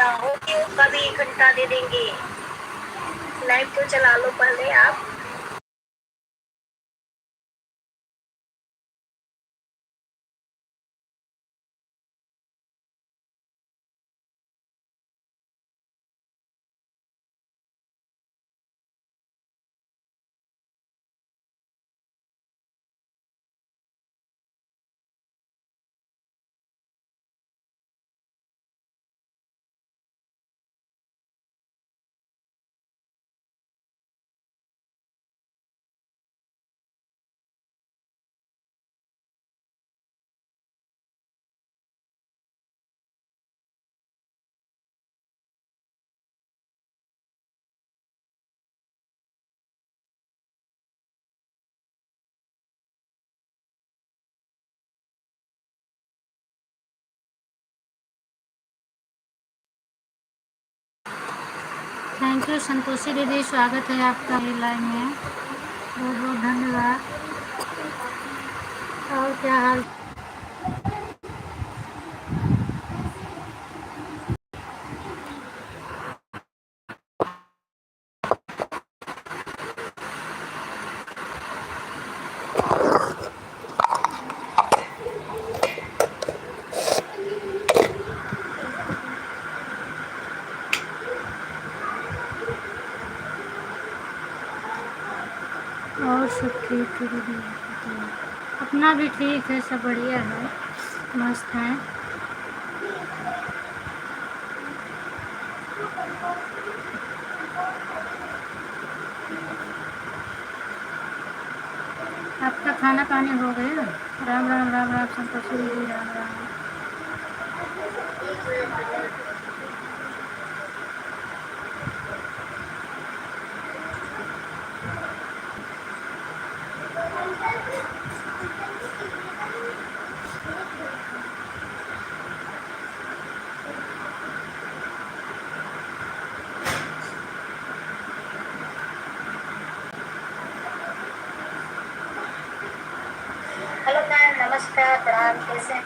Audio का भी 1 घंटा दे देंगे। लाइव तो चला लो पहले आप। थैंक यू संतोषी दीदी, स्वागत है आपका मेरी लाइव में। बहुत बहुत धन्यवाद। और क्या हाल? और सब ठीक है दीदी, अपना भी ठीक है, सब बढ़िया है, मस्त है। आपका खाना पानी हो गया? राम राम राम राम संतोषी दीदी, राम राम। हेलो मैम, नमस्कार, प्रणाम, कैसे हैं?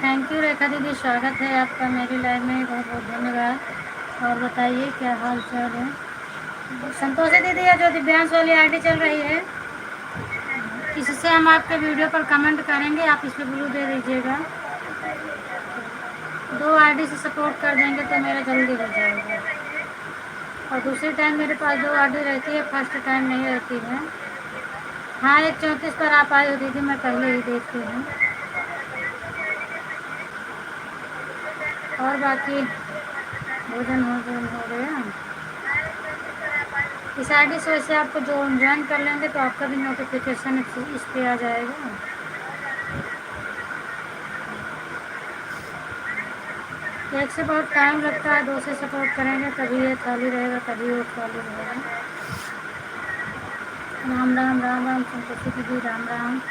थैंक यू रेखा दीदी, स्वागत है आपका मेरी लाइव में, बहुत बहुत धन्यवाद। और बताइए क्या हाल चाल है? संतोषी दीदी, ये जो दिव्यांश वाली आईडी चल रही है, इससे हम आपके वीडियो पर कमेंट करेंगे, आप इस पर ब्लू दे दीजिएगा। 2 आईडी से सपोर्ट कर देंगे तो मेरा जल्दी हो जाएगा। और दूसरी टाइम मेरे पास 2 आईडी रहती है, फर्स्ट टाइम नहीं रहती है। हाँ, 134 पर आप आई हो दीदी, मैं पहले ही देखती हूँ। और बाकी भोजन भोजन हो गया? इस आईडी से वैसे आपको जो ज्वाइन कर लेंगे तो आपका भी नोटिफिकेशन इस पर आ जाएगा। एक से बहुत टाइम लगता है, 2 से सपोर्ट करेंगे तभी ये खाली रहेगा, तभी वो खाली रहेगा। राम राम राम राम संतोषी दीदी, Ram Ram.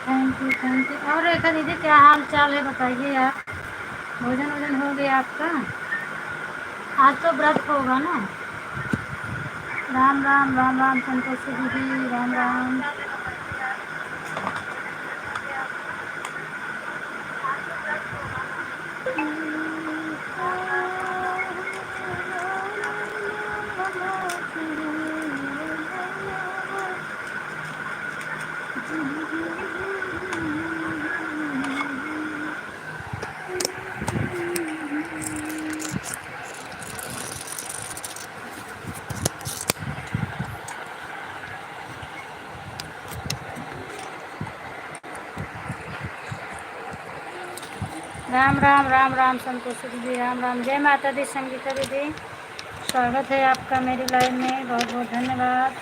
Thank you thank you. और रेखा दीदी, क्या हाल चाल है बताइए आप? भोजन वोजन हो गया आपका? आज तो व्रत होगा ना? राम राम राम राम संतोषी दीदी, राम राम। राम राम राम राम संतोषी दीदी, राम राम। जय माता दी संगीता दीदी, स्वागत है आपका मेरी लाइव में, बहुत बहुत धन्यवाद।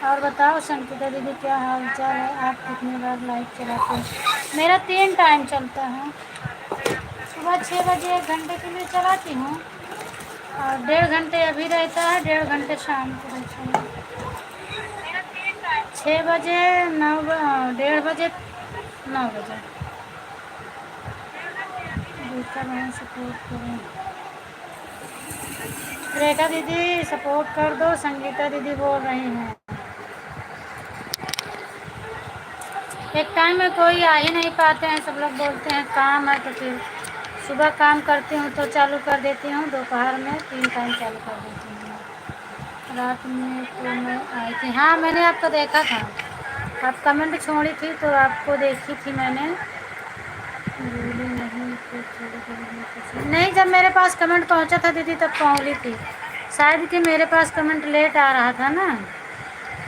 और बताओ संगीता दीदी, क्या हाल चाल है? आप कितनी बार लाइव चलाते हैं? मेरा 3 टाइम चलता है। सुबह 6 बजे 1 घंटे के लिए चलाती हूँ और 1.5 घंटे अभी रहता है, 1.5 घंटे शाम को रहता है। 6 बजे 1:30 बजे 9 बजे। देखा मैं सपोर्ट करूँ। रेखा दीदी सपोर्ट कर दो, संगीता दीदी बोल रही हैं। एक टाइम में कोई आ ही नहीं पाते हैं, सब लोग बोलते हैं काम है, तो फिर सुबह काम करती हूँ तो चालू कर देती हूँ, दोपहर में 3 टाइम चालू कर देती हूँ। रात में तो मैं आई थी, हाँ मैंने आपको देखा था, आप कमेंट छोड़ी थी तो आपको देखी थी मैंने। नहीं, जब मेरे पास कमेंट पहुँचा था दीदी तब पहुँची थी, शायद कि मेरे पास कमेंट लेट आ रहा था ना,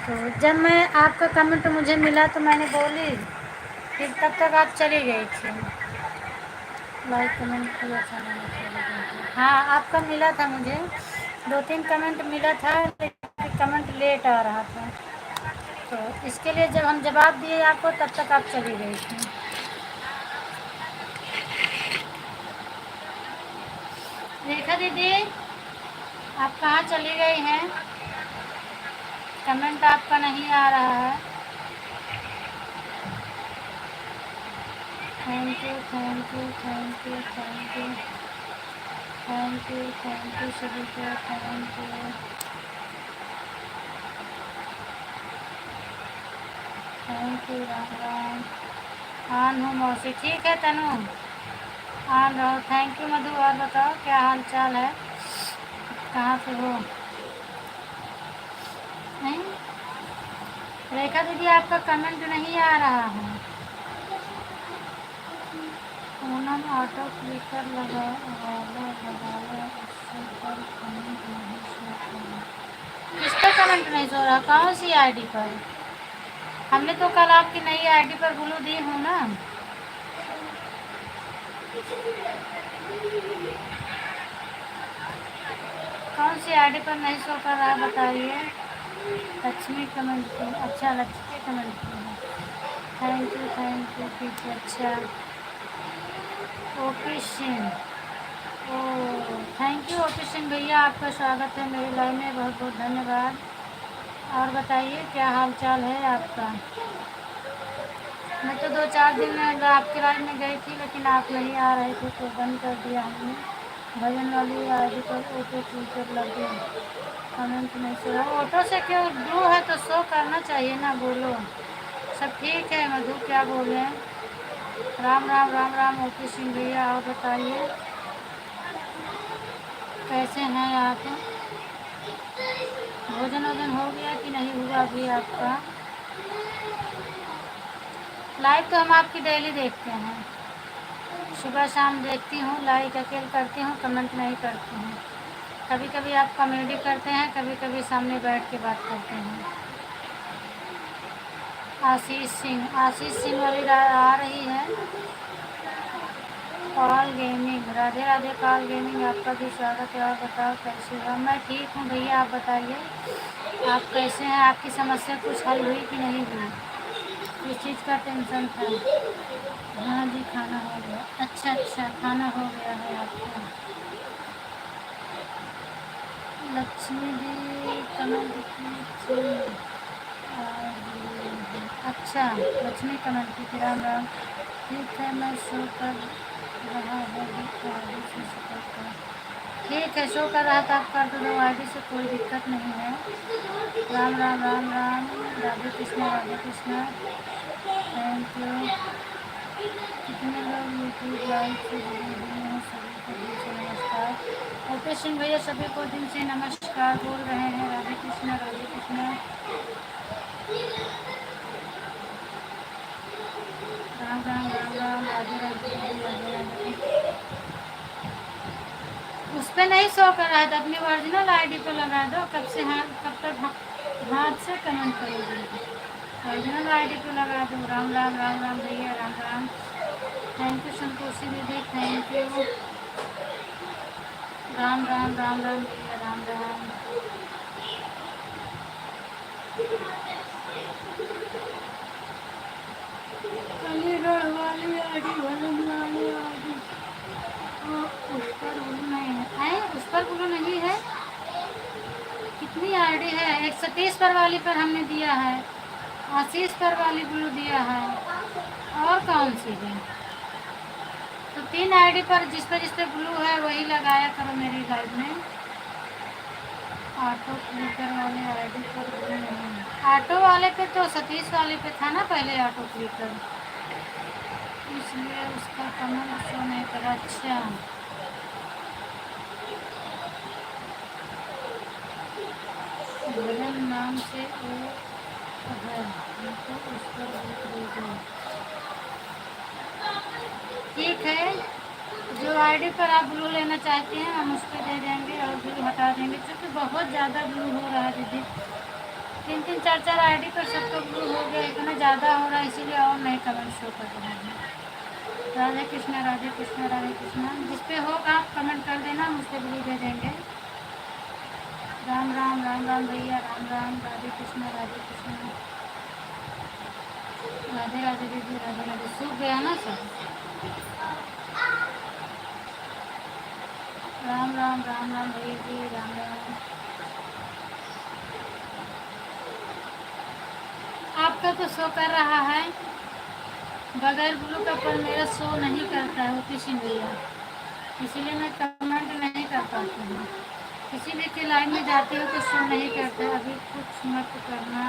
तो जब मैं आपका कमेंट मुझे मिला तो मैंने बोली, फिर तब तक आप चली गई थी। लाइक कमेंट किया था मैंने। हाँ आपका मिला था, मुझे 2-3 कमेंट मिला था, लेकिन कमेंट लेट आ रहा था, तो इसके लिए जब हम जवाब दिए आपको तब तक आप चली गई थी। रेखा दीदी आप कहाँ चली गई हैं? कमेंट आपका नहीं आ रहा है। Thank you thank you thank you thank you thank you सभी को, thank you thank you. Ram Ram. On हूँ मौसी, ठीक है तनु, ऑन रहो। थैंक यू मधु। और बताओ क्या हाल चाल है, कहाँ से हो? नहीं रेखा दीदी आपका कमेंट नहीं आ रहा है। पूनम ऑटो क्लिकर लगा उससे पर कमेंट नहीं शो कर रहा। किस पर कमेंट नहीं शो रहा? कौन सी आईडी पर? हमने तो कल आपकी नई आईडी पर ब्लू दी हूँ ना। कौन सी आईडी पर नहीं शो कर रहा है बताइए। लक्ष्मी कमेंट की, अच्छा लक्ष्मी कमेंट की है। थैंक यू ठीक है। अच्छा ओपी सिंह, ओ थैंक यू ओपी सिंह भैया, आपका स्वागत है मेरी लाइव में, बहुत बहुत धन्यवाद। और बताइए क्या हाल चाल है आपका? मैं तो 2-4 दिन में आपकी लाइव में गई थी, लेकिन आप नहीं आ रहे थे तो बंद कर दिया हमने। भजन वाली आईडी पर ऑटो ट्विटर लगे, कमेंट नहीं शो रहा। ऑटो से क्यों? ब्लू है तो शो करना चाहिए ना, बोलो। सब ठीक है मधु, क्या बोले? राम राम राम राम ओपी सिंह भैया। और बताइए कैसे हैं आप? भोजन वोजन हो गया कि नहीं हुआ अभी आपका? लाइव तो हम आपकी डेली देखते हैं, सुबह शाम देखती हूँ, लाइक अकेले करती हूँ, कमेंट नहीं करती हूँ। कभी कभी आप कॉमेडी करते हैं, कभी कभी सामने बैठ के बात करते हैं। आशीष सिंह वाली आ रही है। Call gaming, Radhe Radhe call gaming, आपका भी स्वागत है। और बताओ कैसे हो? मैं ठीक हूँ भैया, आप बताइए आप कैसे हैं? आपकी समस्या कुछ हल हुई कि नहीं हुई? किस चीज़ का टेंशन था? हाँ जी खाना हो गया। अच्छा खाना हो गया है आपका। लक्ष्मी जी कमेंट की थी। अच्छा लक्ष्मी कमेंट की थी। राम राम। ठीक है मैं शो कर रहा है, ठीक है शो कर रहा था, आप कर दो आईडी से, कोई दिक्कत नहीं है। राम राम राम राम। राधे कृष्णा राधे कृष्णा। Thank you. कितने लोग यूट्यूब लाइव से जुड़े हुए हैं, सभी को दिल से नमस्कार। ओपी सिंह भैया सभी को दिल से नमस्कार बोल रहे हैं। राधे कृष्णा राधे कृष्णा। राम राम राम राम। राधे राधे राधे राधे। उस पर नहीं शो कर रहा है तो अपनी ओरिजिनल आईडी पे लगा दो। कब से कब तक हाथ से कमेंट करोगे? ओरिजिनल आईडी पे लगा दो। राम राम राम राम भैया, राम राम। थैंक यू संतोषी दीदी, थैंक यू। राम राम राम राम भैया, राम राम। अलीगढ़ वाली आईडी, भलन वाली आईडी, उस पर ब्लू नहीं है, उस पर ब्लू नहीं है। कितनी आईडी है? एक सतीश पर वाली पर हमने दिया है, आशीष पर वाली ब्लू दिया है, और कौन सी है? तो 3 आईडी पर जिस पे ब्लू है वही लगाया करो मेरी लाइव में। ऑटो क्लिकर वाले आईडी पर ब्लू नहीं है। ऑटो वाले पे तो सतीश वाले पे था ना पहले ऑटो क्लिकर, इसलिए उसका कमेंट शो नहीं करा। अच्छा, भजन नाम से वो है, तो उस पर ठीक है। जो आईडी पर आप ब्लू लेना चाहते हैं हम उस पर दे देंगे और ब्लू हटा देंगे, क्योंकि बहुत ज़्यादा ब्लू हो रहा है दीदी। 3-3 4-4 आईडी पर सबका ब्लू हो गया, इतना ज़्यादा हो रहा है, इसीलिए और नए कमेंट शो कर रहे हैं। राधे कृष्णा राधे कृष्णा राधे कृष्णा। जिस पे होगा आप कमेंट कर देना, हम उस पर ब्लू दे देंगे। राम राम राम राम भैया, राम राम। राधे कृष्णा राधे कृष्णा। राधे राधे दीदी, राधे राधे। सूख गया ना सब। राम राम राम राम भैया जी, राम राम। आपका तो शो कर रहा है बगैर ब्लू का, पर मेरा शो नहीं करता है वो किसी भैया, इसीलिए मैं कमेंट नहीं कर पाती हूँ। किसी भी के लाइन में जाती हो तो शो नहीं करते। अभी कुछ मत करना,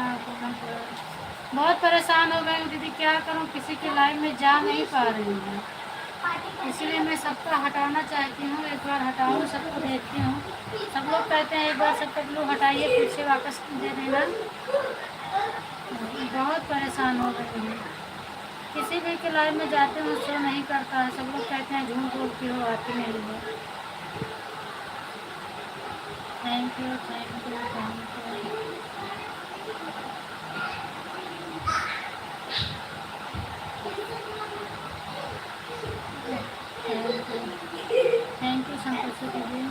बहुत परेशान हो गई हूँ दीदी, क्या करूँ, किसी के लाइन में जा नहीं पा रही हूँ, इसलिए मैं सबका हटाना चाहती हूँ। एक बार हटाऊँ, सबको देखती हूँ, सब लोग कहते हैं एक बार सबका ब्लू हटाइए फिर से वापस दे देना। बहुत परेशान हो गई हूँ, किसी भी के लाइन में जाते हो शो नहीं करता है, सब लोग कहते हैं झूठ बोलती हो, आती नहीं है। Thank you thank you thank you. Thank you Santoshi दीदी,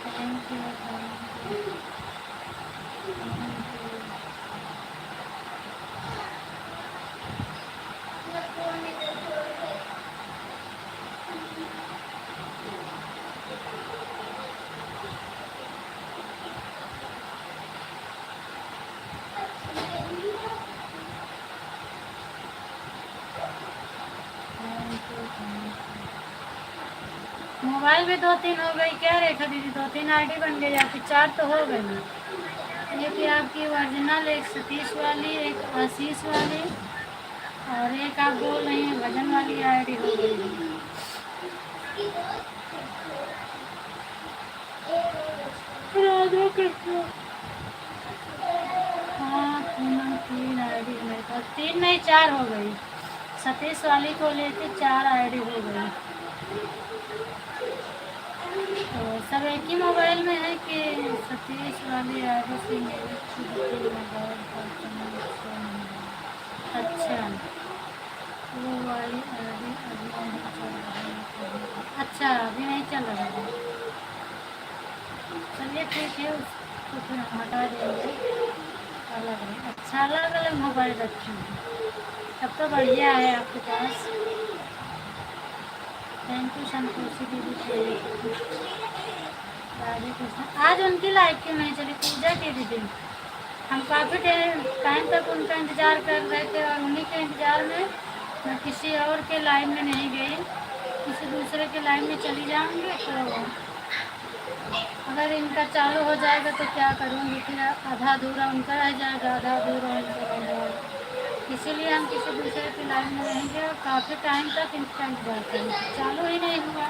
thank you thank you. Mobile भी 2-3 हो गई क्या रेखा दीदी? 2-3 आईडी बन गई आपकी, 4 तो हो गई। ये कि आपकी ओरिजिनल, एक सतीश वाली, एक आशीष वाली, और एक आप बोल रही हैं भजन वाली आईडी हो गई। राधे कृष्ण। हाँ, 3 आईडी मेरे पास, 3 नहीं 4 हो गई। सतीश वाली को लेके 4 आईडी हो गई। तो सब एक ही मोबाइल में है कि सतीश वाली आईडी से मेरे खुद के मोबाइल पर कनेक्शन है? अच्छा, वो वाली आईडी अभी नहीं चल रही है। अच्छा, अभी नहीं चल रहा है, चलिए ठीक है, उसको फिर हम हटा देंगे। अलग है, अच्छा, अलग अलग मोबाइल रखे हैं, तब तो बढ़िया है आपके पास। थैंक यू संतोषी दीदी। राधे कृष्ण। आज उनकी लाइफ क्यों नहीं चली? पूजा की दीदी, हम काफ़ी टाइम तक उनका इंतज़ार कर रहे थे, और उन्हीं के इंतज़ार में मैं किसी और के लाइन में नहीं गई, किसी दूसरे के लाइन में चली जाऊंगी, तो अगर इनका चालू हो जाएगा तो क्या करूँगी, फिर आधा अधूरा उनका रह जाएगा, आधा अधूरा इनका रह जाएगा, इसीलिए हम किसी दूसरे की लाइन में नहीं गए, और काफ़ी टाइम तक इनका इंतजार करें, चालू ही नहीं हुआ।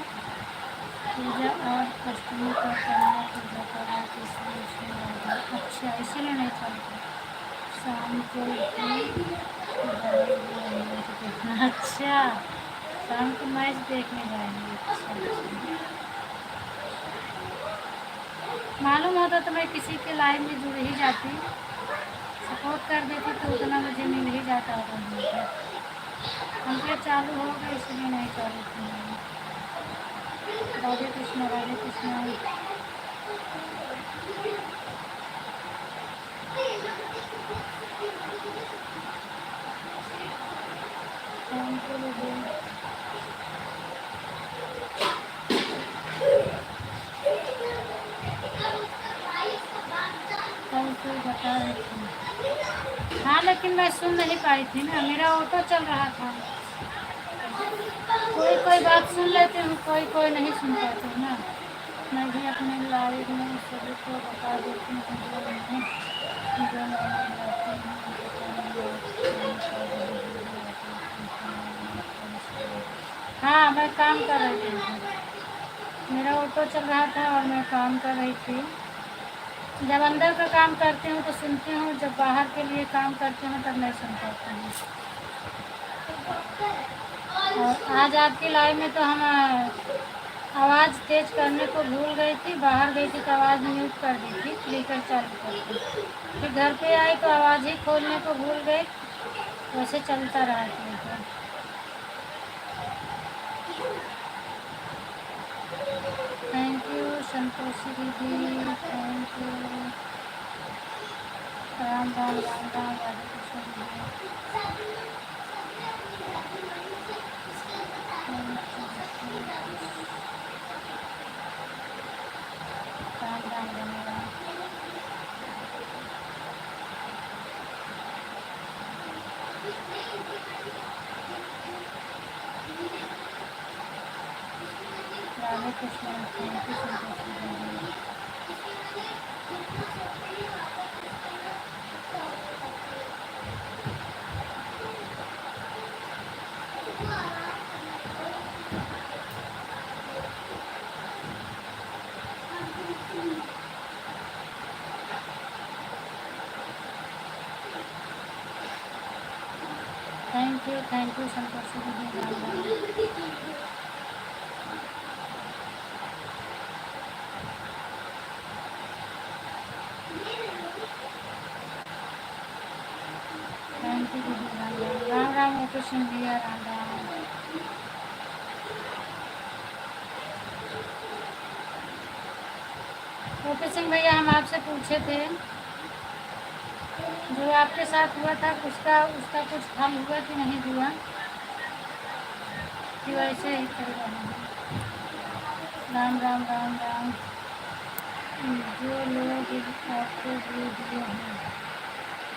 पूजा और कस्टमर का करना पूजा करना, अच्छा, इसीलिए नहीं चलता। शाम को अच्छा, शाम को मैच देखने जाएंगे। अच्छा, मालूम होता तो मैं किसी के लाइन में जुड़ ही जाती, सपोर्ट कर देती, तो उतना मुझे मिल ही जाता होगा। हमको चालू होगा इसलिए नहीं चालू थी। राधे कृष्ण राधे कृष्ण। थैंक यू दीदी। थैंक यू बता रही थी। हाँ लेकिन मैं सुन नहीं पाई थी ना, मेरा ऑटो चल रहा था। कोई कोई बात सुन लेती हूँ, कोई कोई नहीं सुन पाती हूँ ना। मैं भी अपने लाइव में सभी को बता देती हूँ जो मैंने जाती हूँ हाँ मैं काम कर रही थी, मेरा ऑटो चल रहा था और मैं काम कर रही थी। जब अंदर का काम करती हूँ तो सुनती हूँ, जब बाहर के लिए काम करती हूँ तब नहीं सुन पाती हूँ। और आज आपकी लाइव में तो हम आवाज़ तेज करने को भूल गई थी, बाहर गई थी तो आवाज़ म्यूट कर दी थी, स्पीकर चालू करके। फिर घर पे आई तो आवाज़ ही खोलने को भूल गई, वैसे चलता रहा स्पीकर। थैंक यू संतोषी दीदी, थैंक यू। राम राम राम राम, राधे कृष्ण दीदी। राम राम राम राम। राधे कृष्ण, थैंक यू संतोषी दीदी। थैंक यू संतोषी दीदी, राम राम। थैंक यू दीदी, राम राम राम राम। ओके सुन लिया, राम राम। ओके सिंह भैया, हम आपसे पूछे थे जो आपके साथ हुआ था उसका कुछ हल हुआ कि नहीं हुआ, कि वैसे ही चल रहा है? राम राम राम राम। जो लोग आपको वीडियो हैं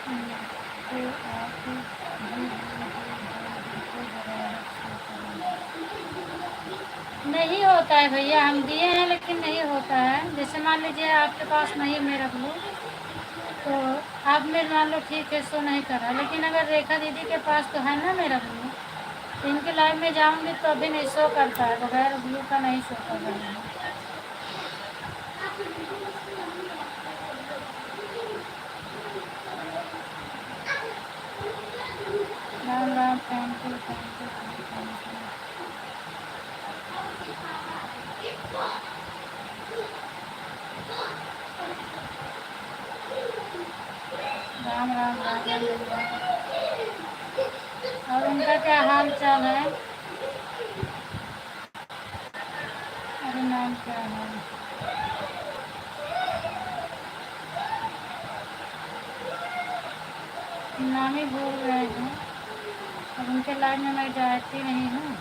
उनको आप भी नहीं होता है भैया, हम दिए हैं लेकिन नहीं होता है। जैसे मान लीजिए आपके पास नहीं है मेरा ब्लू, तो आप मेरे मान लो ठीक है शो नहीं कर रहा, लेकिन अगर रेखा दीदी के पास तो है ना मेरा ब्लू, तो इनके लाइव में जाऊंगी तो अभी नहीं शो करता है, बगैर ब्लू का नहीं शो कर रहा है। Ram Ram, thank you thank you thank you. Ram Ram Ram Ram. और उनका क्या हाल चाल है? अरे नाम क्या है? नाम ही भूल रहे हैं। अब उनके लाइव में मैं जाती नहीं हूँ।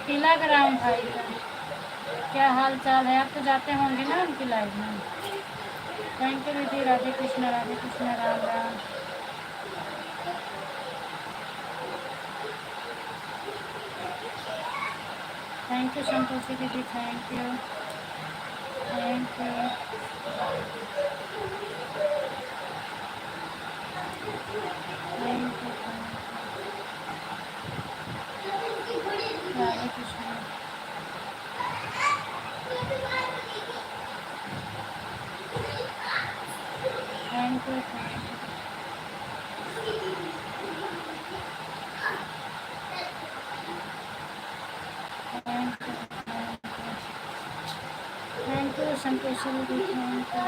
किला ग्राम भाई का क्या हाल चाल है? आप तो जाते होंगे ना उनकी लाइव में। थैंक यू दीदी, राधे कृष्ण, राम राम। थैंक यू संतोषी दीदी, thank you thank you. Thank you Radhe Krishna. Thank you thank you Santoshi दीदी, थैंक यू।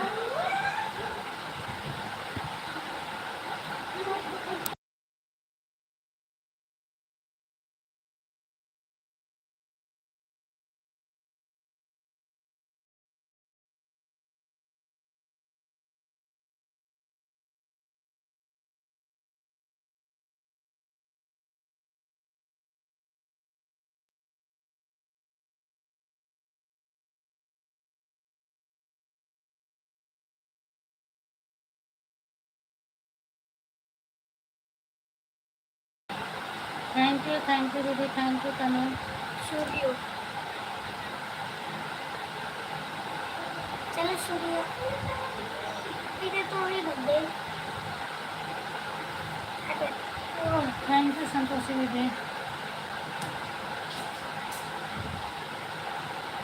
थैंक यू दीदी, थैंक यू तनु। स्टूडियो, चलो स्टूडियो, इधर तो ही बन गई। थैंक यू संतोषी दीदी।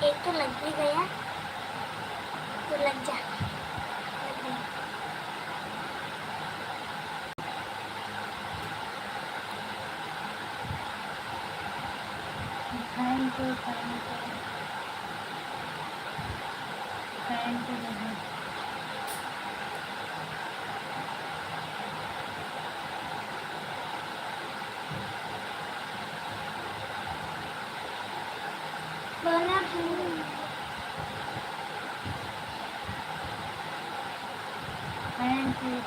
एक तो लग भी गया, तो लग जा, लग गया। थैंक यू दीदी। बना थैंक यू।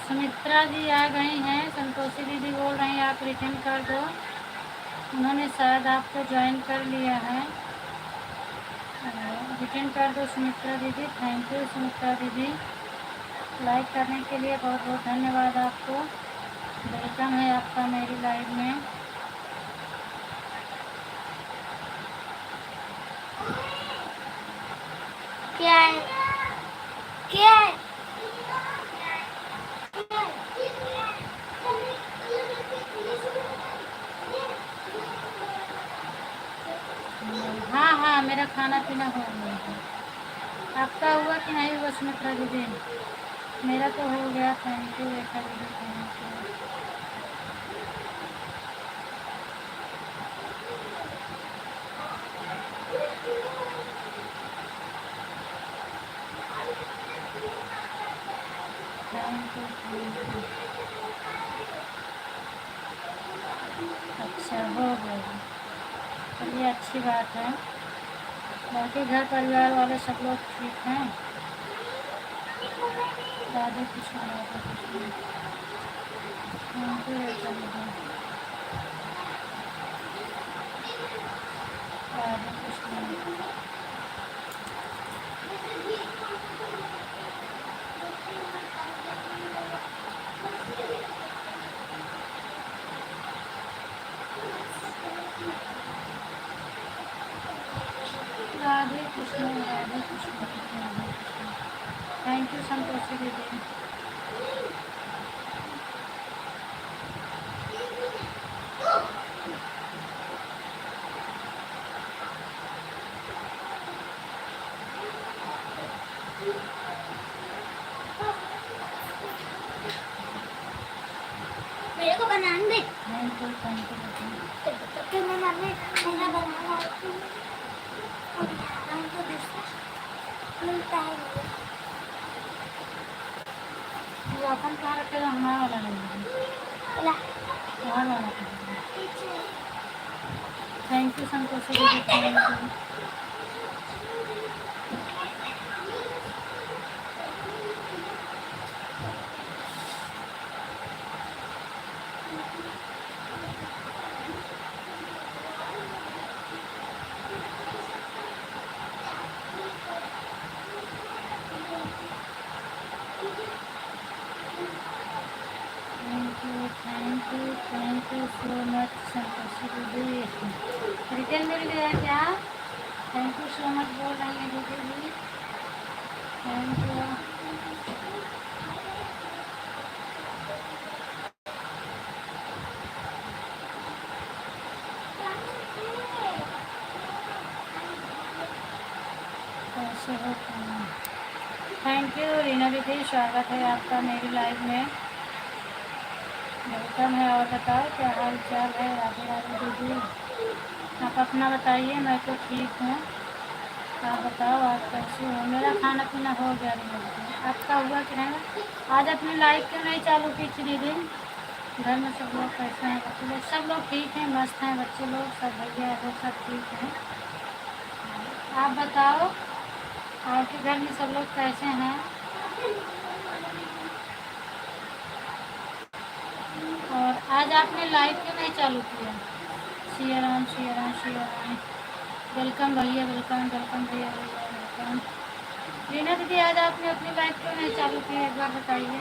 सुमित्रा जी आ गई हैं। संतोषी दीदी बोल रही हैं आप रिटर्न कर दो। उन्होंने शायद आपको ज्वाइन कर लिया है, रिटर्न कर दो सुमित्रा दीदी। थैंक यू सुमित्रा दीदी, लाइक करने के लिए बहुत बहुत धन्यवाद आपको। वेलकम है आपका मेरी लाइव में। क्या है, क्या है? हाँ हाँ, मेरा खाना पीना हो गया है। आपका हुआ कि नहीं हुआ सुमित्रा दीदी? मेरा तो हो गया। थैंक यू रेखा दीदी, थैंक यू। Thank you. अच्छा हो गया, चलिए अच्छी बात है। बाकी घर परिवार वाले सब लोग ठीक हैं? राधे कृष्ण राधे कृष्ण। थैंक यू रेखा दीदी, राधे कृष्ण। राधे कृष्ण राधे कृष्ण राधे कृष्ण। थैंक यू संतोषी दीदी। मेरे को बनाने दे। थैंक यू दीदी। तो मैं मम्मी खाना बनाना और तो दूसरा मिलता है मुझे। वो अपन कहाँ रखेगा? हमारा वाला नहीं है, ला हमारा वाला। पीछे। थैंक यू संतोषी दीदी, thank you. Thank you so much Santoshi दीदी। रिटर्न मिल गया क्या? थैंक यू सो मच बोल रही है दीदी जी, थैंक यू। कैसे हो? थैंक यू रीना दीदी, स्वागत है आपका मेरी लाइव में। वेलकम है। और बताओ क्या हाल चाल है? राधे राधे दीदी, आप अपना बताइए। मैं तो ठीक हूँ, आप बताओ आप कैसे हो? मेरा खाना पीना हो गया रीना दीदी, आपका हुआ कि नहीं? आज अपनी लाइव क्यों नहीं चालू की थी दीदी? घर में सब लोग कैसे हैं? बच्चे लोग सब लोग ठीक हैं, मस्त हैं बच्चे लोग, सब भैया लोग सब ठीक हैं। आप बताओ आपके घर में सब लोग कैसे हैं? आज आपने लाइव क्यों नहीं चालू किया? सिया राम सिया राम सिया राम। वेलकम भैया, वेलकम वेलकम भैया भैया वेलकम। रीना दीदी आज आपने अपनी लाइव क्यों नहीं चालू की, एक बार बताइए।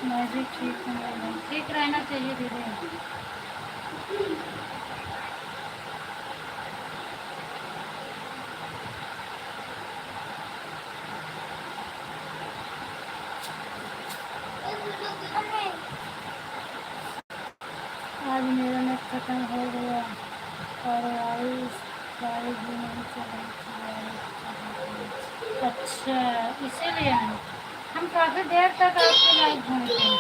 मैं भी ठीक हूँ मैडम, ठीक रहना चाहिए दीदी। आज मेरा नेट खत्म हो गया और गाड़ी भी नहीं चला। अच्छा, इसीलिए हम काफ़ी देर तक आपके लाइव घूमते हैं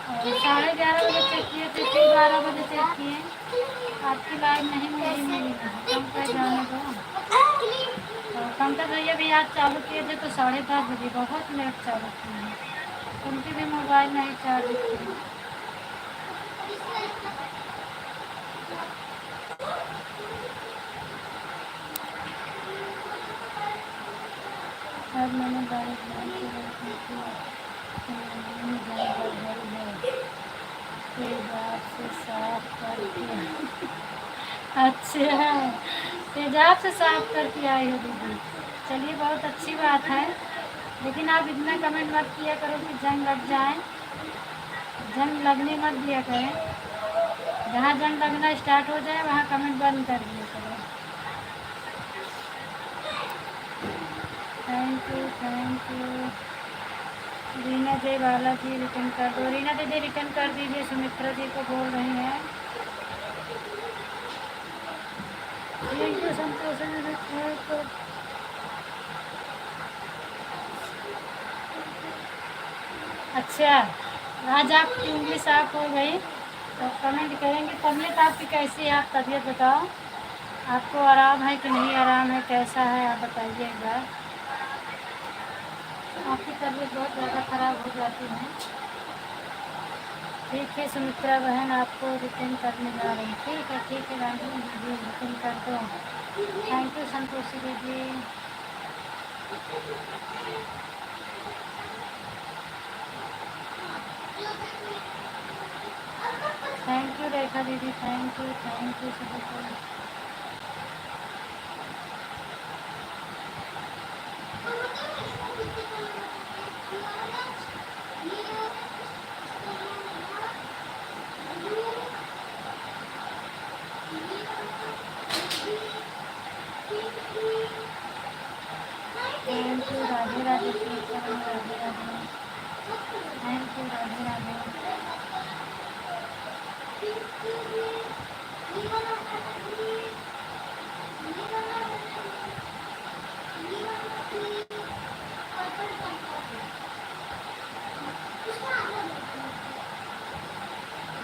और 11:30 बजे चेक किए थे, फिर 12 बजे चेक किए, आपकी लाइव नहीं मिली। कम कर जाने दो। और पंकज भैया भी आज चालू किए थे तो 10:30 बजे, बहुत लेट चालू किए हैं, उनकी भी मोबाइल नहीं चार्ज थी। आज मैंने गाड़ी तेजाब से साफ करके अच्छा, तेजाब से साफ करके आई हो दीदी, चलिए बहुत अच्छी बात है। लेकिन आप इतना कमेंट मत किया करो कि जंग लग जाए, जंग लगने मत दिया करें। जहाँ जंग लगना स्टार्ट हो जाए वहाँ कमेंट बंद कर दिया करो। थैंक यू रीना जय बाला जी, रिटर्न कर दो। रीना दीदी रिटर्न कर दीजिए, सुमित्रा जी को बोल रही हैं। Thank you Santosh ji. अच्छा, आज आपकी उंगली साफ हो गई तो कमेंट करेंगे तबीयत आपकी कैसी है, आप तबीयत बताओ, आपको आराम है कि नहीं आराम है, कैसा है आप बताइए एक बार। आपकी तबीयत बहुत ज़्यादा ख़राब हो जाती है। ठीक है सुमित्रा बहन, आपको रिटर्न करने जा रही हूँ। ठीक है रानी दीदी, रिटर्न कर दो। थैंक यू संतोषी दीदी। थैंक यू रेखा दीदी, थैंक यू सभी को। Thank you Radhe Radhe, Radhe Radhe, thank you Radhe Radhe.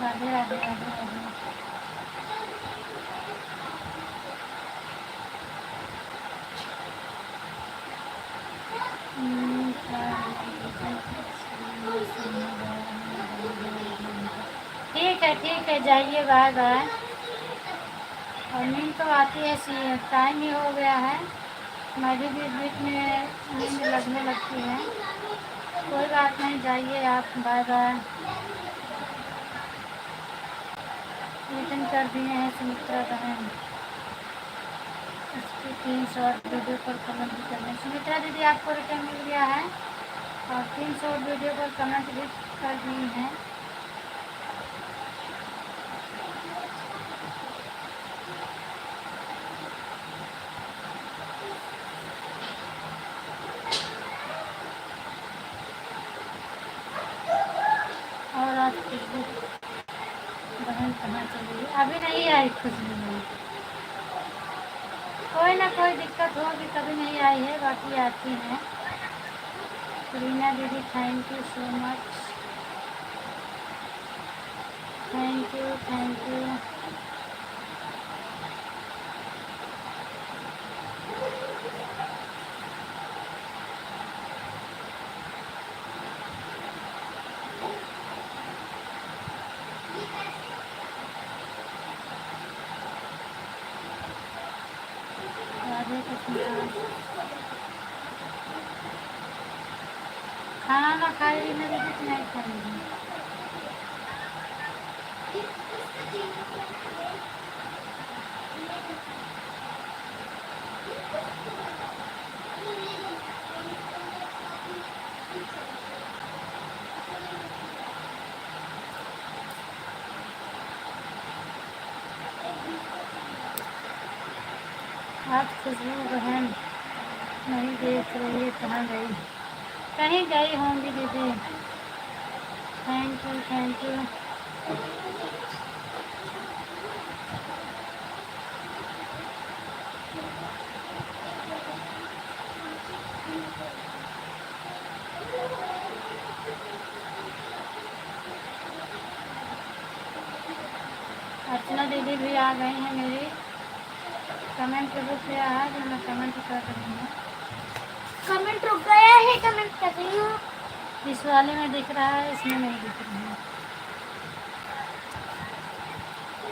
Radhe Radhe Radhe Radhe. ठीक है जाइए, बाय बाय। और नींद तो आती है, सी टाइम ही हो गया है, मैं भी बीच बीच में नींद लगने लगती है। कोई बात नहीं, जाइए आप, बाय बाय। रिटर्न कर दिए हैं सुमित्रा बहन। इसके 3 शॉर्ट वीडियो पर कमेंट भी करने। सुमित्रा दीदी आपको रिटर्न मिल गया है और 3 शॉर्ट वीडियो पर कमेंट भी कर दी हैं। और आज खुशबू बहन कहाँ चली? अभी नहीं आई खुशबू बहन, कोई ना कोई दिक्कत होगी कभी नहीं आई है, बाकी आती हैं। रीना दीदी thank you so much, thank you. Radhe Krishna. खाना ना खाएगी मेरी कुछ नहीं खाएगी। आप खुशबू बहन नहीं देख रही है, कहाँ गई? कहीं गई होंगी दीदी। Thank you thank you. Archana दीदी भी आ गई हैं मेरी। कमेंट रुक गया है जो मैं कमेंट कर रही हूँ। कमेंट रुक गया है, कमेंट कर रही हूँ। इस वाले में दिख रहा है, इसमें नहीं दिख रहा है।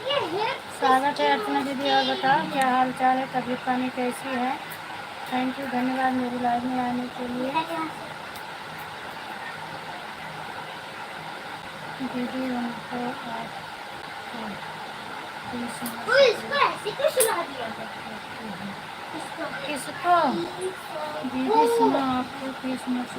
ये है स्वागत है अर्चना दीदी। और बताओ क्या हाल चाल है, तबीयत पानी कैसी है? थैंक यू, धन्यवाद मेरी लाइव में आने के लिए। दीदी उनको इसको ऐसे क्यों सुला दिया? किसको? दीदी सुनो, आपको क्रिसमस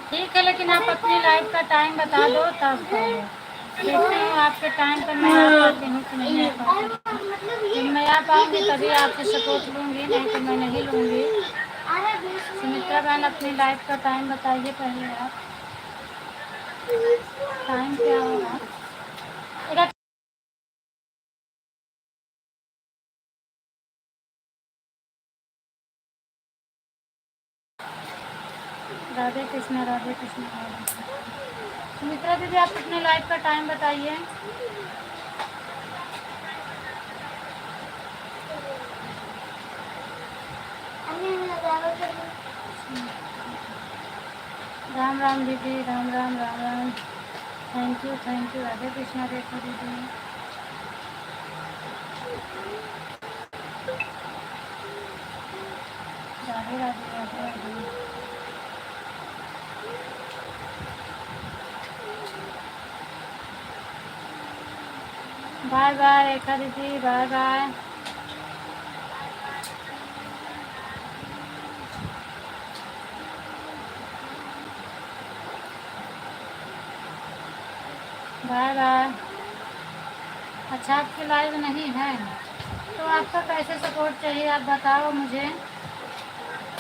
ठीक है, लेकिन आप अपनी लाइव का टाइम बता दो तब देखती हूँ आपके टाइम पर मैं आ पाती हूँ कि नहीं आ पाती। जब मैं आ पाऊँगी तभी आपसे सपोर्ट लूँगी, नहीं तो मैं नहीं लूँगी। सुमित्रा बहन अपनी लाइव का टाइम बताइए पहले आप। टाइम क्या होगा? राधे कृष्ण राधे कृष्ण राधे कृष्ण। सुमित्रा दीदी आप अपने लाइव का टाइम बताइए। राम राम दीदी, राम राम राम राम। थैंक यू राधे कृष्ण रेखा दीदी। राधे राधे राधे राधे। बाय बाय रेखा दीदी, बाय बाय। Bye bye. अच्छा आपकी लाइव नहीं है तो आपका कैसे सपोर्ट चाहिए आप बताओ मुझे,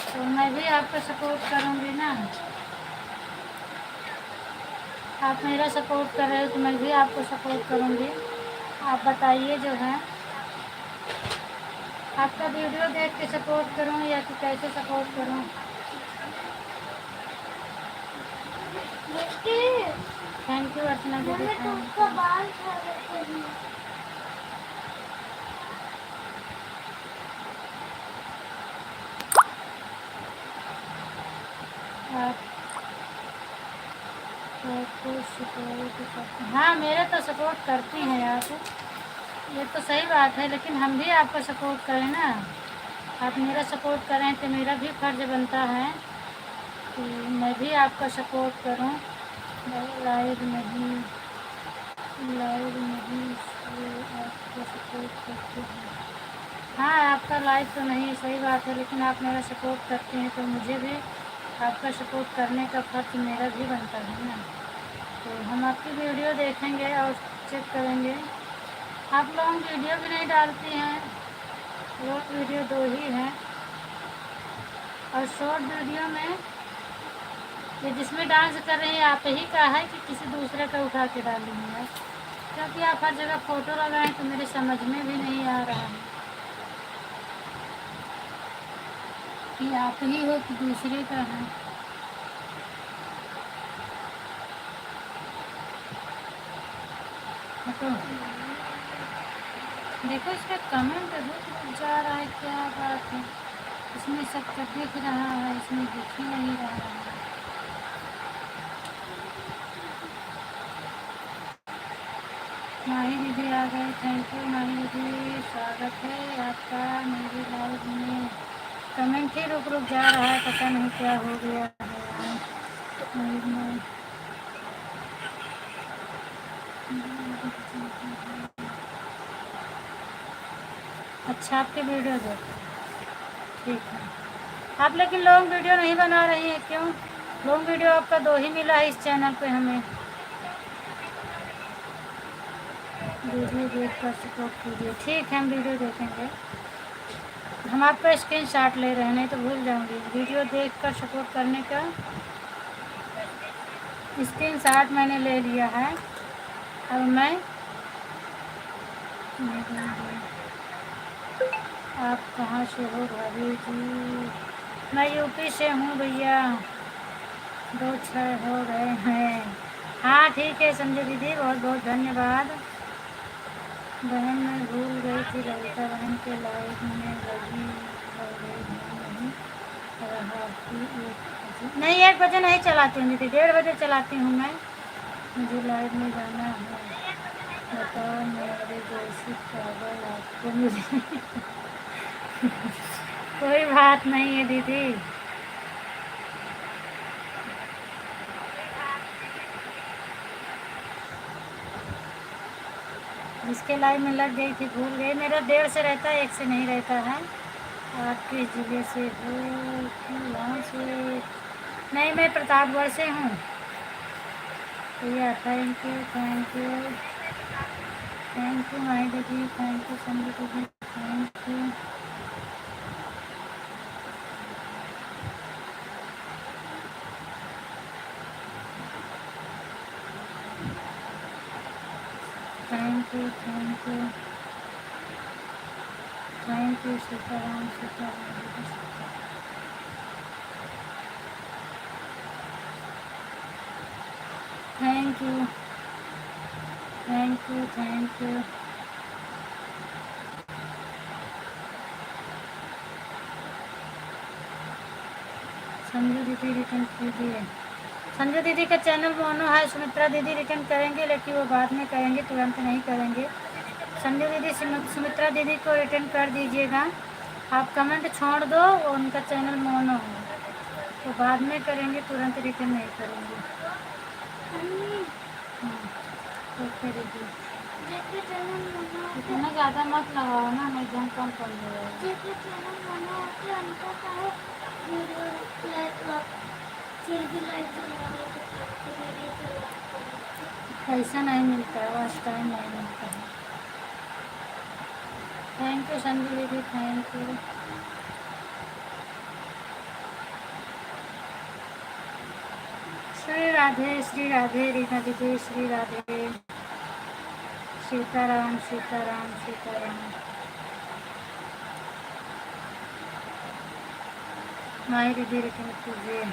तो मैं भी आपका सपोर्ट करूँगी ना। आप मेरा सपोर्ट कर रहे हो तो मैं भी आपको सपोर्ट करूँगी। आप बताइए जो है, आपका वीडियो देख के सपोर्ट करूँ या कि कैसे सपोर्ट करूँ? थैंक यू अर्चना दीदी। आप हाँ मेरे तो सपोर्ट करती हैं आप, ये तो सही बात है, लेकिन हम भी आपका सपोर्ट करें ना। आप मेरा सपोर्ट करें तो मेरा भी फर्ज बनता है कि मैं भी आपका सपोर्ट करूं। लाइव नहीं आपका सपोर्ट करते हैं। हाँ आपका लाइव तो नहीं, सही बात है, लेकिन आप मेरा सपोर्ट करते हैं तो मुझे भी आपका सपोर्ट करने का फर्ज मेरा भी बनता है ना। तो हम आपकी वीडियो देखेंगे और चेक करेंगे। आप लोग वीडियो भी नहीं डालती हैं, शॉर्ट वीडियो 2 ही हैं, और शॉर्ट वीडियो में ये जिसमें डांस कर रही हैं आप ही का है कि किसी दूसरे का उठा के डाली है? क्योंकि आप हर जगह फ़ोटो लगाएं तो मेरे समझ में भी नहीं आ रहा है कि आप ही हो कि दूसरे का है। तो देखो इसका कमेंट रुक जा रहा है, क्या बात है? इसमें सबका दिख रहा है, इसमें दिख ही नहीं रहा है। माही दीदी आ गए, थैंक यू माही दीदी, स्वागत है आपका मेरी लाइव में। कमेंट ही रुक जा रहा है, पता नहीं क्या हो गया है। अच्छा, आपकी वीडियो देखो, ठीक है। आप लेकिन लॉन्ग वीडियो नहीं बना रही हैं, क्यों? लॉन्ग वीडियो आपका 2 ही मिला है इस चैनल पे हमें। वीडियो देख कर सपोर्ट कीजिए, ठीक है, हम वीडियो देखेंगे। हम आपका स्क्रीनशॉट ले रहे हैं, नहीं तो भूल जाऊंगी। वीडियो देख कर सपोर्ट करने का स्क्रीनशॉट मैंने ले लिया है। अब मैं आप कहाँ से हो भाभी जी? मैं यूपी से हूँ भैया, 2-6 हो गए हैं। हाँ ठीक है संजय दीदी, बहुत बहुत धन्यवाद। बहन मैं भूल गई थी, ललिता बहन के लाइव में लगी नहीं रहा कि 1 बजे नहीं, 1 बजे नहीं चलाती हूँ दीदी, 1:30 बजे चलाती हूँ मैं। मुझे लाइव में जाना है, बताओ मेरे जैसी पागल आपको मुझे कोई बात नहीं है दीदी। इसके लाइव में लग गई थी, भूल गई। मेरा 1:30 से रहता है, 1 से नहीं रहता है। आप किस जिले से हो? वहाँ से नहीं, मैं प्रतापगढ़ से हूँ भैया। Thank you thank you thank you माई दीदी, थैंक यू संजय दीदी, thank you. Thank you thank you thank you Sitaram Sitaram. Thank you thank you thank you. Sanju दीदी रिटर्न कीजिए। संजू दीदी का चैनल मोनो है, सुमित्रा दीदी रिटर्न करेंगे, लेकिन वो बाद में करेंगे, तुरंत नहीं करेंगे। संजू दीदी सुमित्रा दीदी को रिटर्न कर दीजिएगा। आप कमेंट छोड़ दो, वो उनका चैनल मोनो है, तो बाद में करेंगे, तुरंत रिटर्न नहीं करेंगे। ओके दीदी, इतना ज़्यादा मत लगाओ ना, मैं एकदम कम कर पैसा नहीं मिलता है, वॉच टाइम नहीं मिलता है। थैंक यू संजू दीदी, थैंक यू। श्री राधे रीना दीदी, श्री राधे। सीताराम सीताराम सीताराम। माही दीदी रिटर्न कीजिए,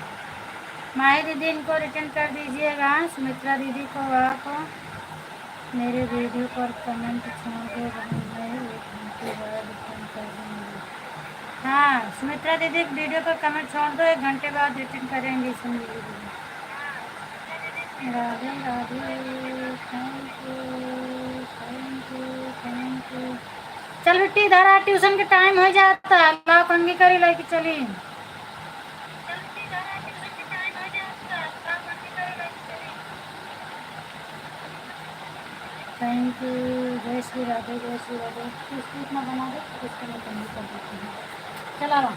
माही दीदी इनको रिटर्न कर दीजिएगा। सुमित्रा दीदी को आप मेरे वीडियो पर कमेंट छोड़ दो, मैं 1 घंटे बाद रिटर्न कर दूँगी। हाँ सुमित्रा दीदी वीडियो पर कमेंट छोड़ दो, 1 घंटे बाद रिटर्न करेंगे संजय दीदी। Radhe Radhe, thank you thank you thank you. चल बेटी इधर आ, ट्यूशन के टाइम हो जाता है, अल्लाह कंगी करी लेके चली। थैंक यू, जय श्री राधे जय श्री राधे। इसको इतना बना दे, इसको मैं कंगी कर देती हूँ। चला रहा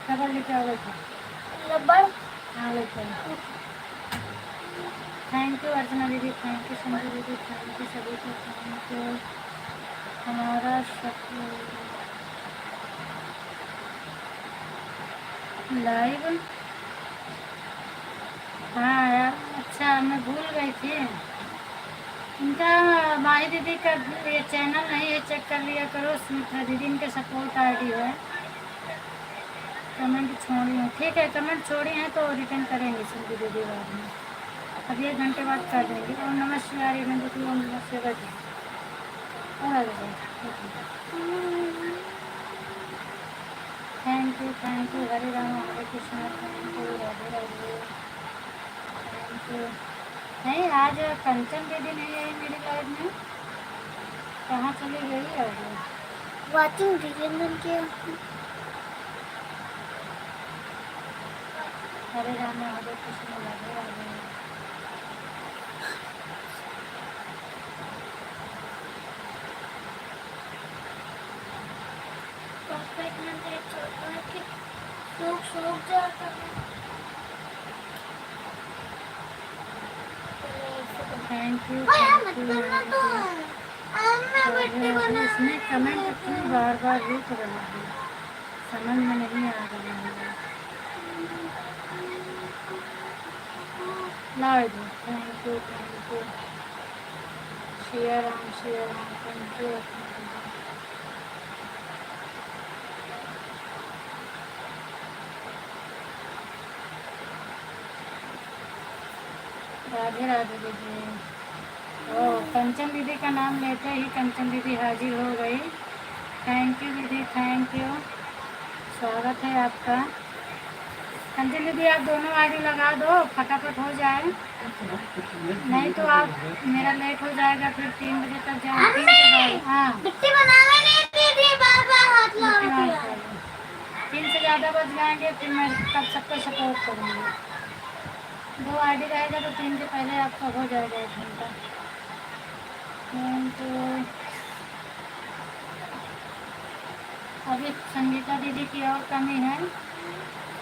रबड़ लेके आ गई थी, रबड़ हाँ लेके। थैंक यू अर्चना दीदी, थैंक यू संजय दीदी, थैंक यू सभी को, थैंक यू। हमारा लाइव हाँ यार, अच्छा मैं भूल गई थी। इनका माही दीदी का ये चैनल नहीं है, चेक कर लिया करो। सुमित्रा दीदी इनके सपोर्ट आईडी है। कमेंट छोड़ी है, ठीक है, कमेंट छोड़ी हैं तो रिटर्न करेंगे संजय दीदी बाद में। अभी 1 घंटे बाद कर देंगे। ओम नमः शिवाय रीना दीदी, ओम नमः शिवाय जी। थैंक यू हरे राम हरे Krishna, thank you Radhe Radhe, thank you. नहीं आज कंचन दीदी नहीं आई मेरी लाइफ में, कहाँ चली गई है? वाचिंग वीरेंद्र के हरे राम हरे कृष्ण राधे राधे। पापा इतना देर चलता है कि लोग सूख जाता है। थैंक यू मत करना तो मैं बर्थडे बना इसमें कमेंट क्यों बार बार रुक रहा है, समझ में नहीं आ रहा है। Live thank you Shriya Ram thank you. Radhe Radhe दीदी। ओ कंचन दीदी का नाम लेते ही कंचन दीदी हाजिर हो गई। थैंक यू दीदी, थैंक यू, स्वागत है आपका। कंचन दीदी आप दोनों आईडी लगा दो, फटाफट हो जाए, नहीं तो आप मेरा लेट हो जाएगा, फिर 3 बजे तक जाए। 3 के बाद हाँ बिट्टी बनाने नहीं दीदी बाबा हाथ लगा दिया। 3 से ज़्यादा बज जाएंगे, फिर मैं तब सबको सपोर्ट करूँगी। 2 आईडी रहेगा तो 3 के पहले आपका हो जाएगा 1 घंटा। तो अभी संगीता दीदी की और कमी है,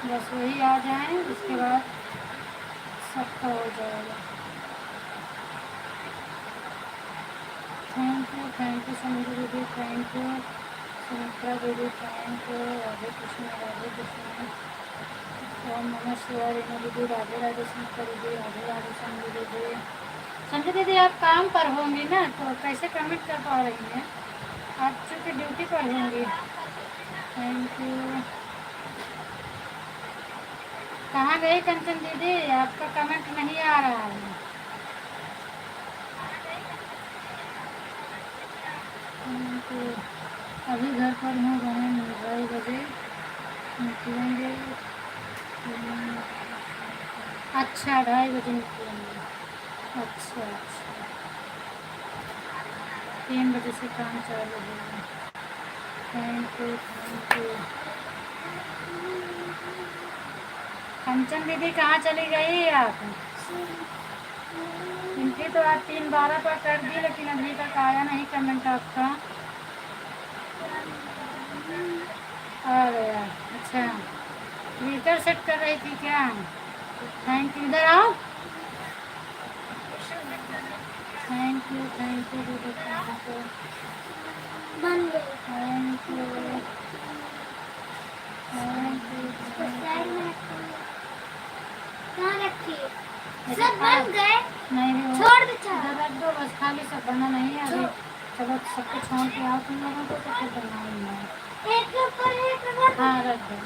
बस वही आ जाएं, उसके बाद सबका हो जाएगा। थैंक यू संगीता दीदी, थैंक यू सुमित्रा दीदी, थैंक यू। राधे कृष्ण ओम नमः शिवाय। रीना दीदी राधे राधे। सुमित्रा दीदी राधे राधे। संजय दीदी आप काम पर होंगी ना, तो कैसे कमेंट कर पा रही हैं, आप चूँकि ड्यूटी पर होंगी। Thank you. कहाँ गई कंचन दीदी, आपका कमेंट नहीं आ रहा है। Thank you. अभी घर पर हूँ बहन, 2:30 बजे निकलेंगे। अच्छा 2:30 बजे निकलेंगे। अच्छा 3 बजे से काम चालू होगा। Thank you. कंचन दीदी कहाँ चली गई आप? इनकी तो आज 3:12 पर कर दी, लेकिन अभी तक आया नहीं कमेंट आपका। आ गया, अच्छा मीटर सेट कर रही थी क्या? थैंक यू, इधर आओ। थैंक यू दीदी, थैंक यू। बन गई। Thank you. कहाँ रखी? सब बन गए? नहीं छोड़ दे इधर रख दो बस, खाली सब बनना नहीं है अभी। चलो सबको छोड़ के आओ तुम लोगों को, तो फिर बनाऊंगा। एक के ऊपर एक रख। हाँ रख दो।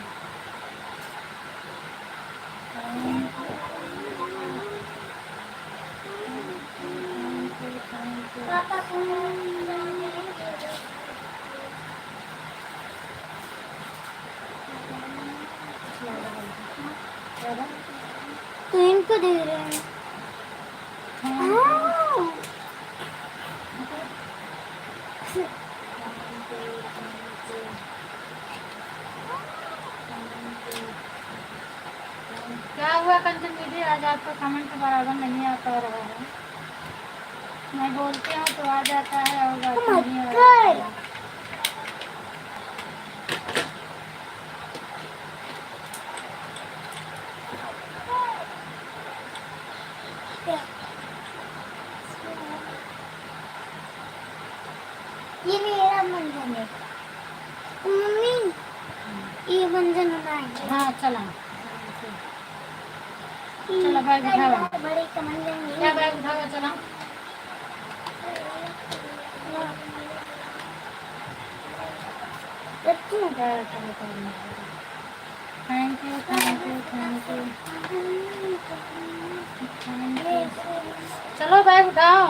पापा तो इनको दे रहे हैं। क्या हुआ कंचन दीदी, आज आपका कमेंट बराबर नहीं आ पा रहा है। मैं बोलती हूँ तो आ जाता है और बात नहीं आ रहा है। ये मेरा मंजन है मम्मी, ये मंजन बनाएंगे। हाँ चला चलो बैग उठाओ। बड़े का मंजन नहीं। क्या बैग उठाओ, चला। Thank you. चलो बैग उठाओ।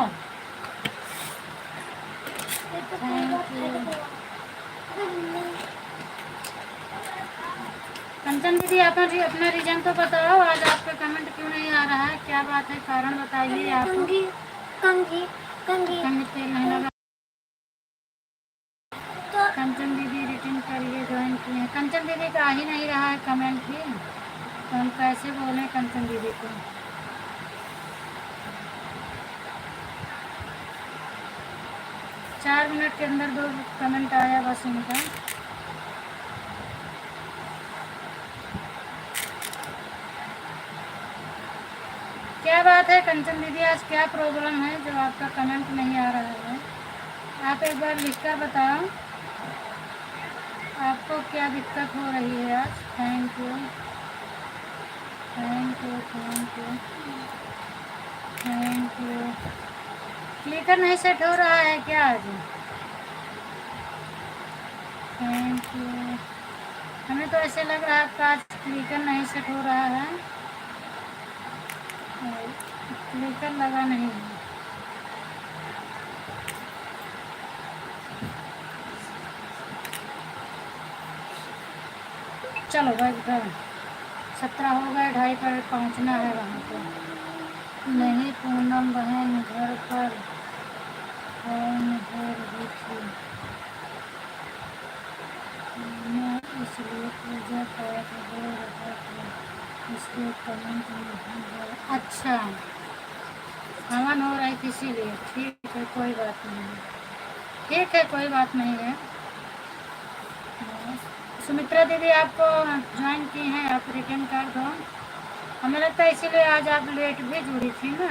कंचन दीदी आप अपना रीजन तो बताओ, आज आपका कमेंट क्यों नहीं आ रहा है, क्या बात है, कारण बताइए आप। कंगी तेल नहीं लगा। तो कंचन दीदी रिटर्न करिए, ज्वाइन किए हैं। कंचन दीदी का आ ही नहीं रहा है कमेंट भी। तो हम कैसे बोलें कंचन दीदी को? चार मिनट के अंदर 2 कमेंट आया बस उनका। क्या बात है कंचन दीदी, आज क्या प्रॉब्लम है जो आपका कमेंट नहीं आ रहा है? आप एक बार लिख कर बताओ आपको क्या दिक्कत हो रही है आज। Thank you thank you thank you thank you. Clicker नहीं सेट हो रहा है क्या आज? Thank you. हमें तो ऐसे लग रहा है आपका आज क्लिकर नहीं सेट हो रहा है। क्लिकर लगा नहीं है। चलो भाई घर 17 हो गए, 2:30 पर पहुंचना है वहाँ पे। नहीं पूनम बहन घर पर फोन हो रही थी, मैं इसलिए पूजा पाठ हो रहा था, इसलिए कमेंट नहीं हुआ। अच्छा हवन हो रही थी इसीलिए। ठीक है कोई बात नहीं है, ठीक है कोई बात नहीं है। सुमित्रा दीदी आपको ज्वाइन की हैं, आप रिटर्न कर दो। हमें लगता है इसीलिए आज आप लेट भी जुड़ी थी ना।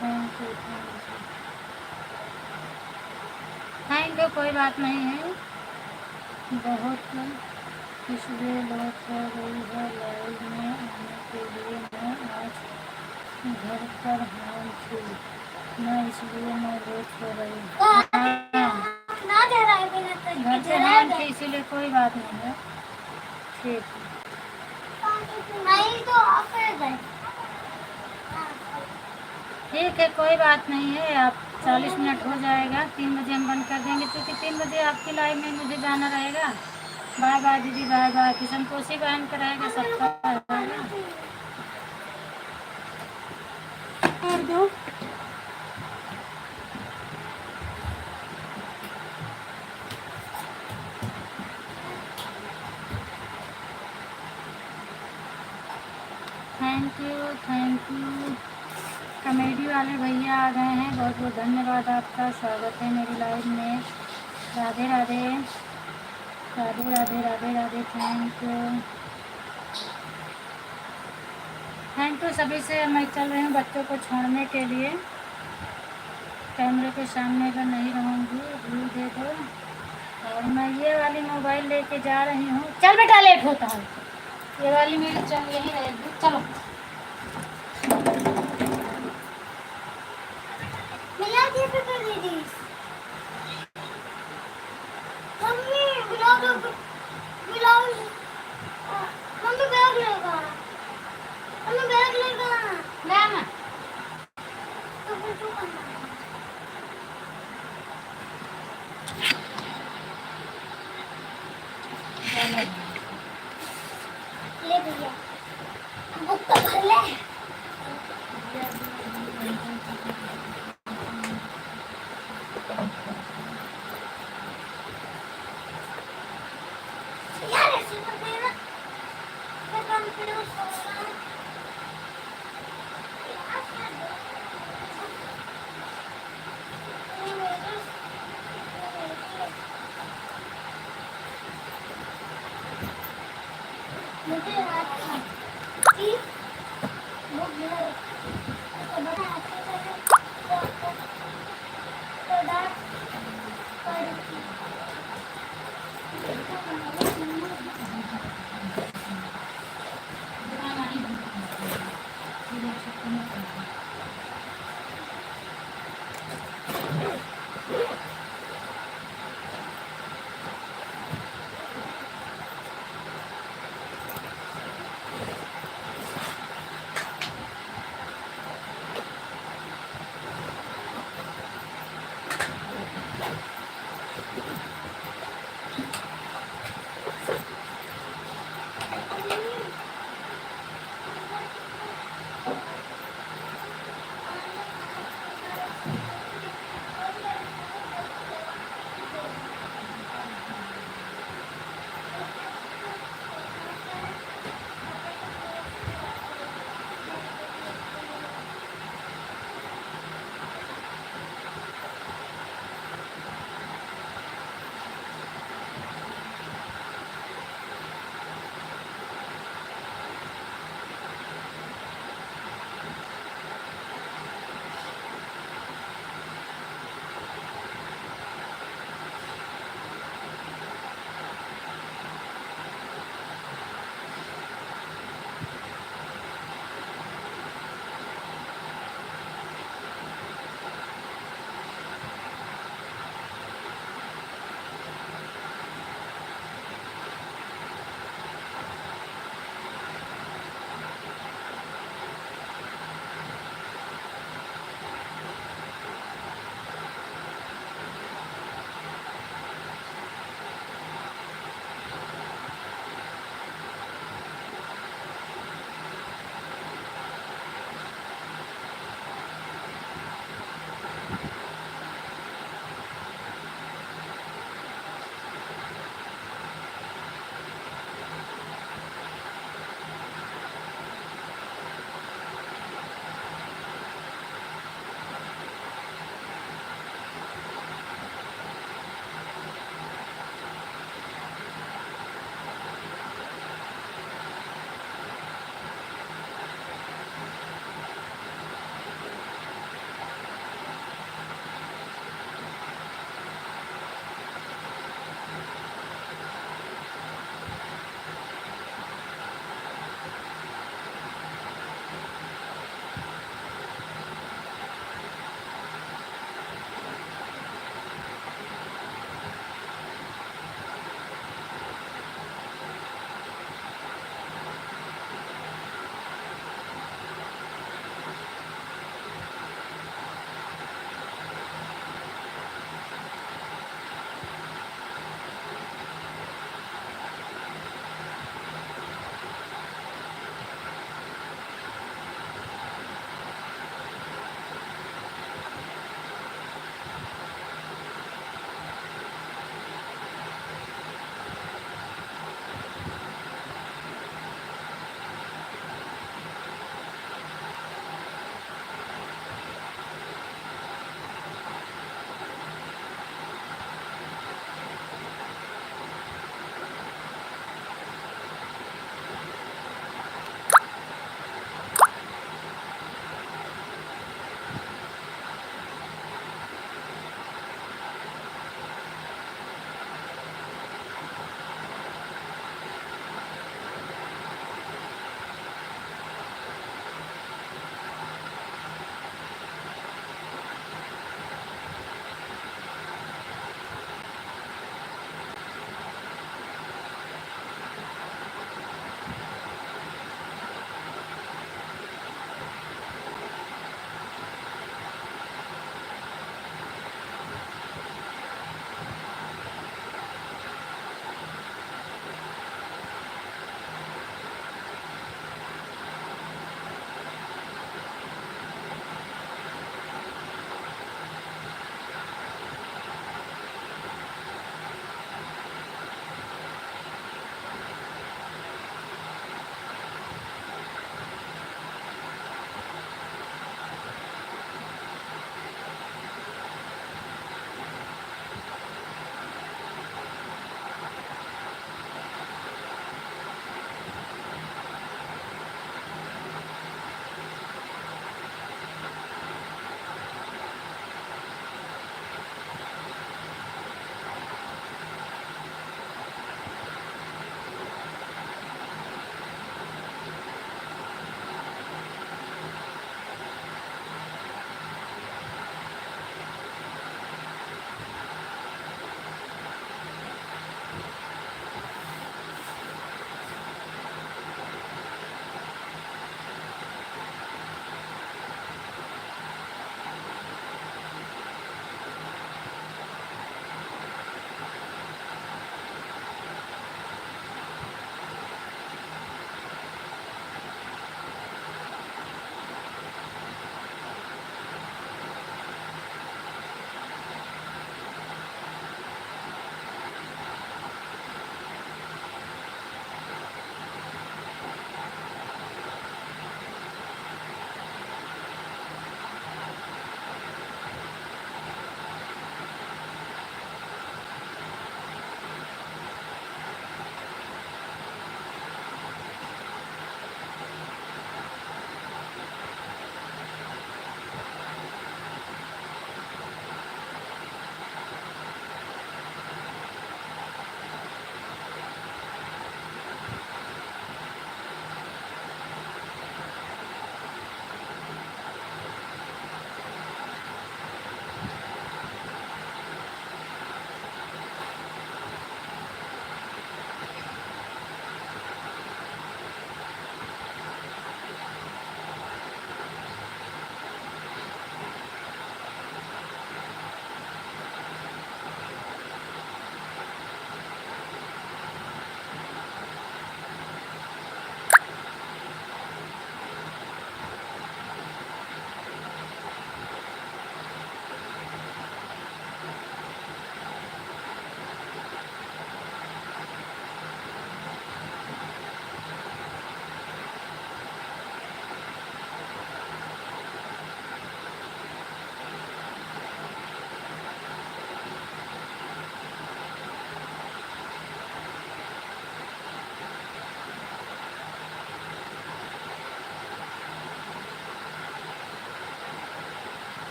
थैंक यू थैंक यू, कोई बात नहीं है। बहुत इसलिए लेट हो गई है लाइव में आने के लिए। मैं आज घर पर हूँ थी मैं, इसलिए मैं लेट हो गई। ना दे रहा है बिना तो घर पे हवन थी इसीलिए कोई बात नहीं है। ठीक नहीं तो आप गए। ठीक है कोई बात नहीं है। आप 40 मिनट हो जाएगा, 3 बजे हम बंद कर देंगे क्योंकि 3 बजे आपकी लाइव में मुझे जाना रहेगा। बाय बाय दीदी, बाय बाय। किशन कोसी बहन का रहेगा, सबका रहेगा। कर दो। Thank you. कॉमेडी वाले भैया आ गए हैं, बहुत बहुत धन्यवाद आपका, स्वागत है मेरी लाइव में। राधे राधे राधे राधे राधे राधे। थैंक यू सभी से। मैं चल रही हूँ बच्चों को छोड़ने के लिए, कैमरे के सामने अगर नहीं रहूँगी व्यू दे दो। और मैं ये वाली मोबाइल लेके जा रही हूँ। चल बेटा लेट होता है, ये वाली मेरी चल यही रहेगी। चलो मिला दिए पेपर दीदी। Mummy blouse blouse mummy bag लेगा, मम्मी बैग लेगा मैम। तो फिर तू करना ले भैया, बुक तो भर ले। यार ऐसे मत देना, मैं कंफ्यूज हो रहा हूँ।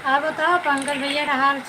आप बताओ पंकज भैया का हाल